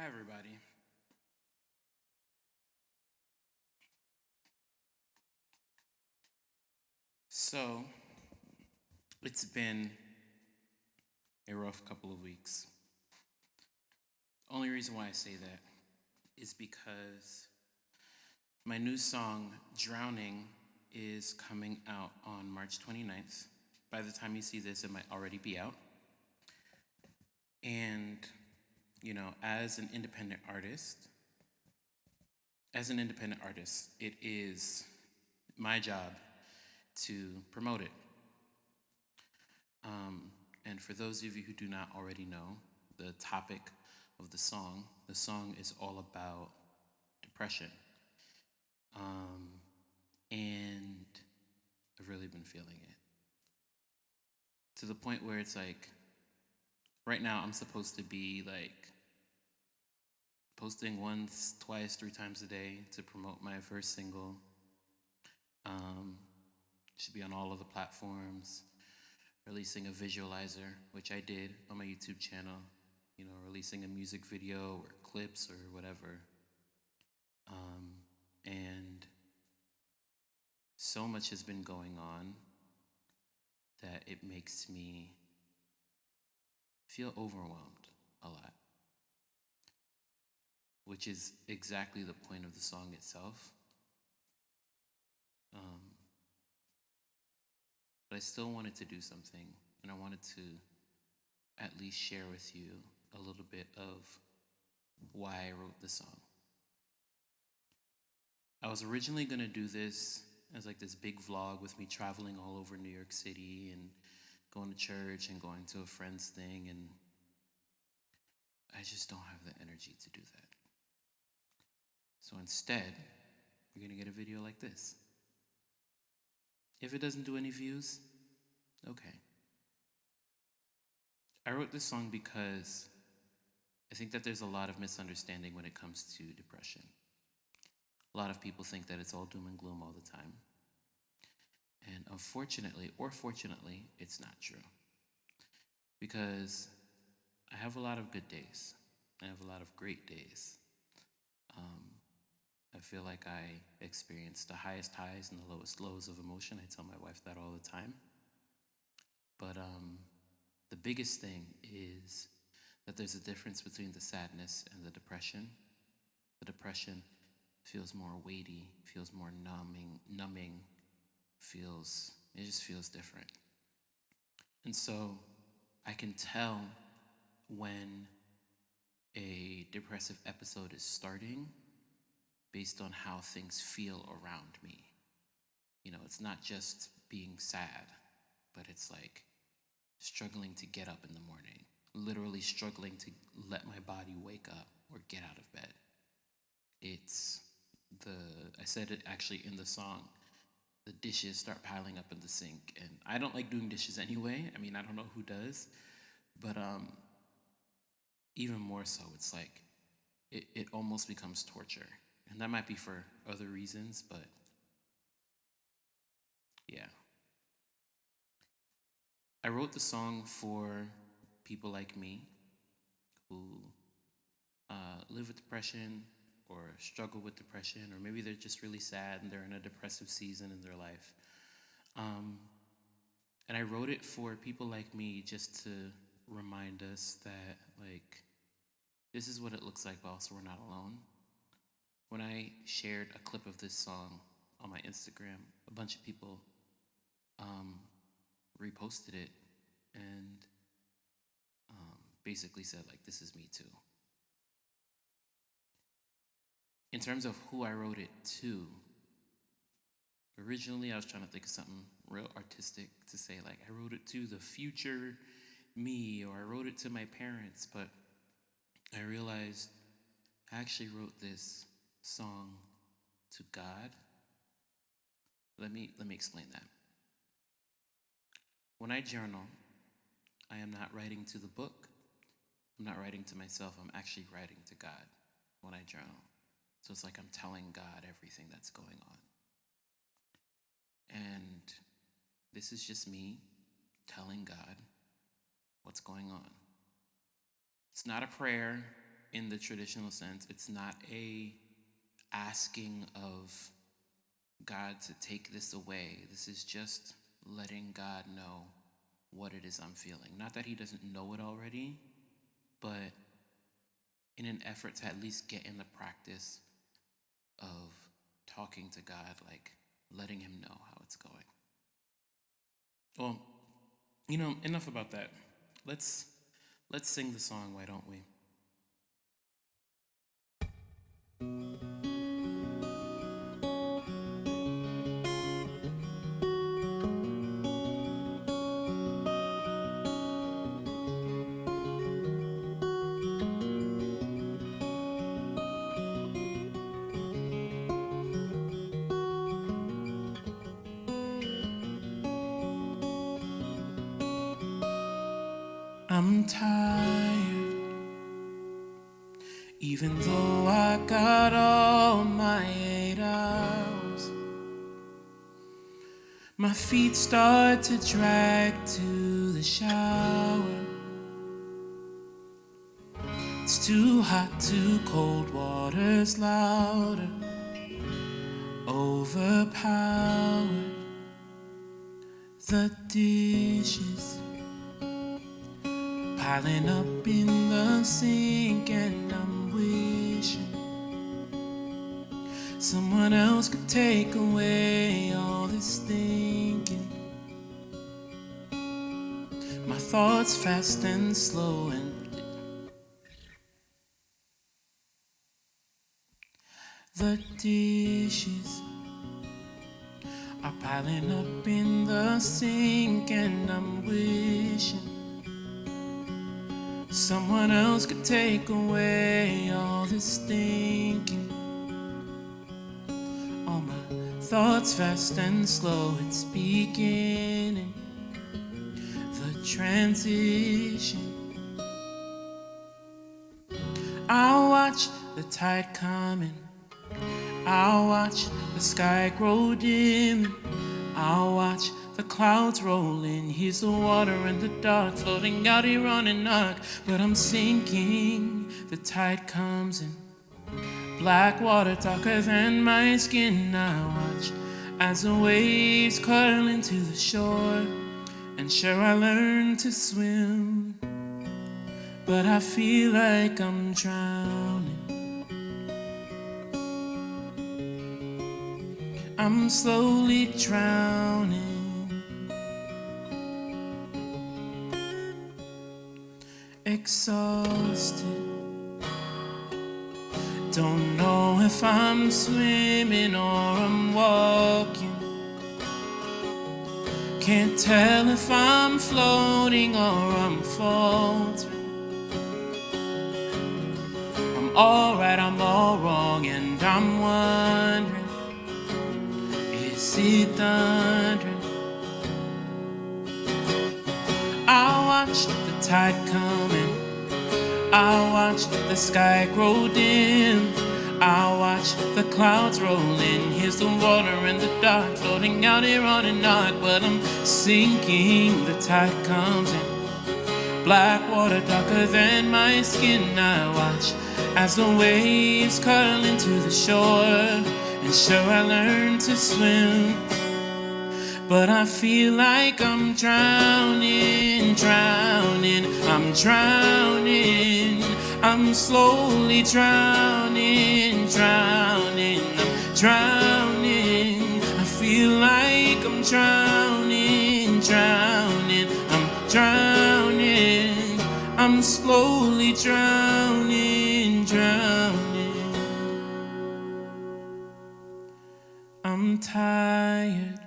Hi, everybody. So, it's been a rough couple of weeks. Only reason why I say that is because my new song, Drowning, is coming out on March 29th. By the time you see this, it might already be out. And, as an independent artist, it is my job to promote it. And for those of you who do not already know, the topic of the song is all about depression. And I've really been feeling it to the point where it's like, right now I'm supposed to be like posting once, twice, three times a day to promote my first single. Should be on all of the platforms. Releasing a visualizer, which I did on my YouTube channel. Releasing a music video or clips or whatever. And so much has been going on that it makes me feel overwhelmed a lot, which is exactly the point of the song itself. But I still wanted to do something, and I wanted to at least share with you a little bit of why I wrote the song. I was originally going to do this as like this big vlog with me traveling all over New York City and going to church and going to a friend's thing, and I just don't have the energy to do that. So instead, you're going to get a video like this. If it doesn't do any views, okay. I wrote this song because I think that there's a lot of misunderstanding when it comes to depression. A lot of people think that it's all doom and gloom all the time. And unfortunately, or fortunately, it's not true. Because I have a lot of good days. I have a lot of great days. I feel like I experience the highest highs and the lowest lows of emotion. I tell my wife that all the time. But the biggest thing is that there's a difference between the sadness and the depression. The depression feels more weighty, feels more numbing, it just feels different. And so I can tell when a depressive episode is starting based on how things feel around me. It's not just being sad, but it's like struggling to get up in the morning, literally struggling to let my body wake up or get out of bed. I said it actually in the song, the dishes start piling up in the sink. And I don't like doing dishes anyway. I don't know who does, but even more so, it's like, it almost becomes torture. And that might be for other reasons, but yeah. I wrote the song for people like me who live with depression or struggle with depression, or maybe they're just really sad and they're in a depressive season in their life. And I wrote it for people like me just to remind us that, like, this is what it looks like, but also we're not alone. When I shared a clip of this song on my Instagram, a bunch of people reposted it and basically said, like, this is me too. In terms of who I wrote it to, originally I was trying to think of something real artistic to say, like, I wrote it to the future me, or I wrote it to my parents, but I realized I actually wrote this song to God. Let me explain that. When I journal, I am not writing to the book. I'm not writing to myself. I'm actually writing to God when I journal. So it's like I'm telling God everything that's going on. And this is just me telling God what's going on. It's not a prayer. in the traditional sense. It's not a asking of God to take this away. This is just letting God know what it is I'm feeling. Not that he doesn't know it already, but in an effort to at least get in the practice of talking to God, like letting him know how it's going. Well, enough about that. Let's sing the song, why don't we? I'm tired, even though I got all my 8 hours. My feet start to drag to the shower. It's too hot, too cold, water's louder, overpowered. The dishes piling up in the sink, and I'm wishing someone else could take away all this thinking. My thoughts fast and slow, and the dishes are piling up in the sink, and I'm wishing someone else could take away all this thinking. All my thoughts fast and slow, it's beginning. The transition. I'll watch the tide coming. I'll watch the sky grow dim. I'll watch the clouds roll in. Here's the water and the dark floating out here on an arc. But I'm sinking, the tide comes in. Black water darker than my skin. I watch as the waves curl into the shore. And sure, I learned to swim, but I feel like I'm drowning. I'm slowly drowning, exhausted. Don't know if I'm swimming or I'm walking. Can't tell if I'm floating or I'm faltering. I'm all right, I'm all wrong, and I'm wondering, is it thundering? I'll watch the tide coming. I'll watch the sky grow dim. I'll watch the clouds roll in. Here's the water and the dark floating out here on an arc. But I'm sinking, the tide comes in. Black water darker than my skin. I watch as the waves curl into the shore. And sure, I learned to swim, but I feel like I'm drowning, drowning. I'm drowning, I'm slowly drowning, drowning. I'm drowning, I feel like I'm drowning, drowning. I'm drowning, I'm slowly drowning, drowning. I'm tired,